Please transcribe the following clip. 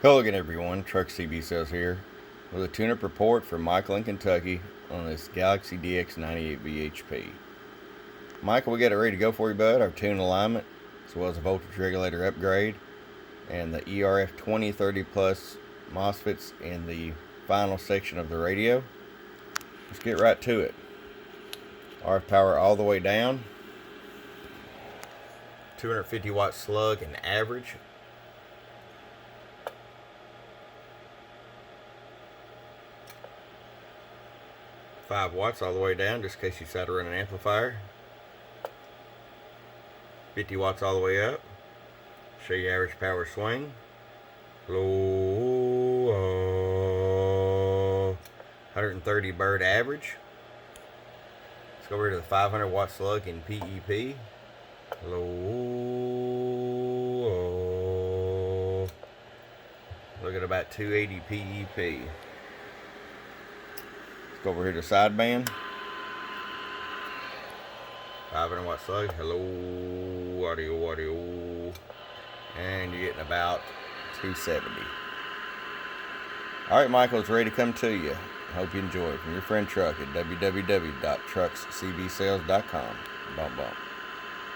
Hello again, everyone. Truck CB Sales here with a tune-up report from Michael in Kentucky on this Galaxy DX98 VHP. Michael, we got it ready to go for you, bud. Our tune alignment, as well as a voltage regulator upgrade, and the ERF 2030 plus MOSFETs in the final section of the radio. Let's get right to it. RF power all the way down. 250 watt slug and average. 5 watts all the way down, just in case you decide to run an amplifier. 50 watts all the way up. Show you average power swing. Low, 130 bird average. Let's go over to the 500 watt slug in PEP. Low, look at about 280 PEP. Go over here to sideband. 500 watt slug. Hello, audio. And you're getting about 270. Alright, Michael, it's ready to come to you. I hope you enjoy it. From your friend Truck at www.truckscbsales.com. Bump.